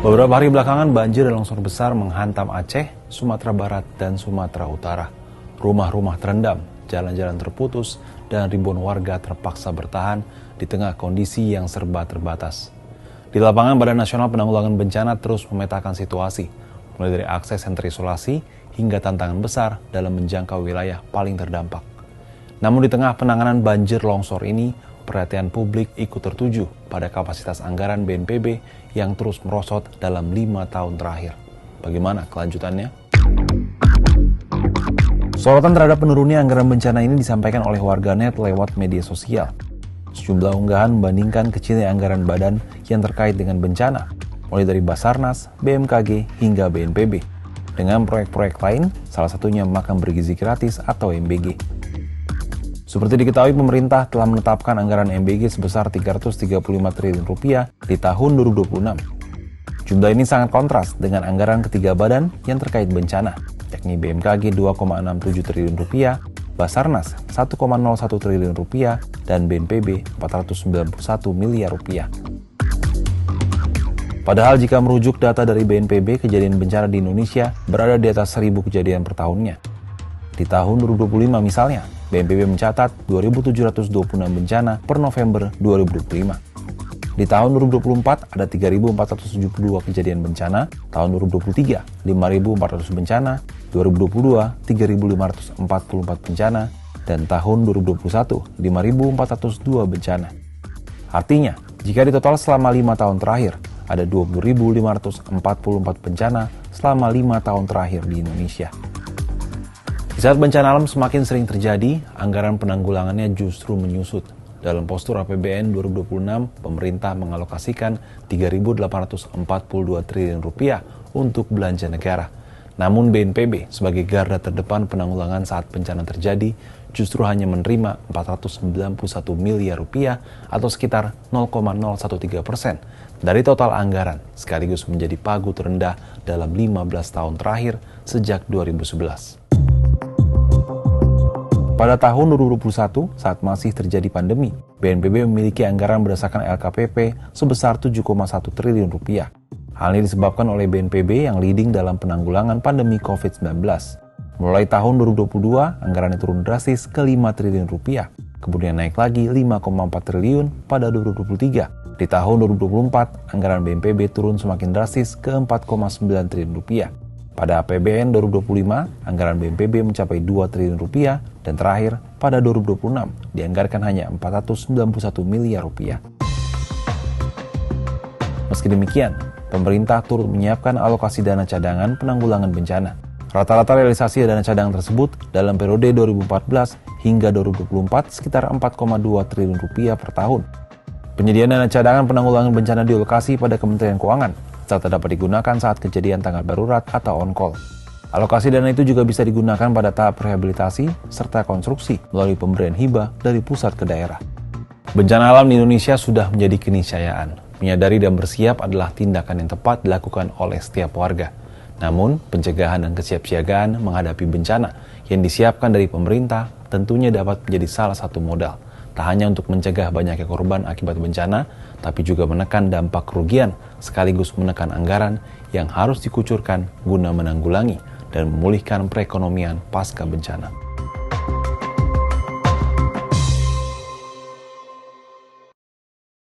Beberapa hari belakangan banjir dan longsor besar menghantam Aceh, Sumatera Barat, dan Sumatera Utara. Rumah-rumah terendam, jalan-jalan terputus, dan ribuan warga terpaksa bertahan di tengah kondisi yang serba terbatas. Di lapangan, Badan Nasional Penanggulangan Bencana terus memetakan situasi, mulai dari akses yang terisolasi hingga tantangan besar dalam menjangkau wilayah paling terdampak. Namun di tengah penanganan banjir longsor ini, perhatian publik ikut tertuju pada kapasitas anggaran BNPB yang terus merosot dalam 5 tahun terakhir. Bagaimana kelanjutannya? Sorotan terhadap penurunnya anggaran bencana ini disampaikan oleh warganet lewat media sosial. Sejumlah unggahan membandingkan kecilnya anggaran badan yang terkait dengan bencana, mulai dari Basarnas, BMKG, hingga BNPB, dengan proyek-proyek lain, salah satunya makan bergizi gratis atau MBG. Seperti diketahui, pemerintah telah menetapkan anggaran MBG sebesar Rp335 triliun di tahun 2026. Jumlah ini sangat kontras dengan anggaran ketiga badan yang terkait bencana, yakni BMKG Rp2,67 triliun, Basarnas Rp1,01 triliun, dan BNPB Rp491 miliar. Padahal jika merujuk data dari BNPB, kejadian bencana di Indonesia berada di atas 1.000 kejadian per tahunnya. Di tahun 2025 misalnya, BNPB mencatat 2.726 bencana per November 2025. Di tahun 2024 ada 3.472 kejadian bencana, tahun 2023 5.400 bencana, 2022 3.544 bencana, dan tahun 2021 5.402 bencana. Artinya, jika ditotal selama 5 tahun terakhir, ada 20.544 bencana selama 5 tahun terakhir di Indonesia. Di saat bencana alam semakin sering terjadi, anggaran penanggulangannya justru menyusut. Dalam postur APBN 2026, pemerintah mengalokasikan Rp3.842 triliun untuk belanja negara. Namun BNPB sebagai garda terdepan penanggulangan saat bencana terjadi justru hanya menerima Rp491 miliar atau sekitar 0,013% dari total anggaran, sekaligus menjadi pagu terendah dalam 15 tahun terakhir sejak 2011. Pada tahun 2021, saat masih terjadi pandemi, BNPB memiliki anggaran berdasarkan LKPP sebesar Rp7,1 triliun. Hal ini disebabkan oleh BNPB yang leading dalam penanggulangan pandemi COVID-19. Mulai tahun 2022, anggarannya turun drastis ke Rp5 triliun, kemudian naik lagi Rp5,4 triliun pada 2023. Di tahun 2024, anggaran BNPB turun semakin drastis ke Rp4,9 triliun. Pada APBN 2025, anggaran BNPB mencapai Rp2 triliun, dan terakhir, pada 2026, dianggarkan hanya Rp491 miliar. Meski demikian, pemerintah turut menyiapkan alokasi dana cadangan penanggulangan bencana. Rata-rata realisasi dana cadangan tersebut dalam periode 2014 hingga 2024 sekitar Rp4,2 triliun per tahun. Penyediaan dana cadangan penanggulangan bencana dialokasi pada Kementerian Keuangan, serta dapat digunakan saat kejadian tanggap darurat atau on-call. Alokasi dana itu juga bisa digunakan pada tahap rehabilitasi serta konstruksi melalui pemberian hibah dari pusat ke daerah. Bencana alam di Indonesia sudah menjadi keniscayaan. Menyadari dan bersiap adalah tindakan yang tepat dilakukan oleh setiap warga. Namun, pencegahan dan kesiapsiagaan menghadapi bencana yang disiapkan dari pemerintah tentunya dapat menjadi salah satu modal. Tak hanya untuk mencegah banyaknya korban akibat bencana, tapi juga menekan dampak kerugian sekaligus menekan anggaran yang harus dikucurkan guna menanggulangi dan memulihkan perekonomian pasca bencana.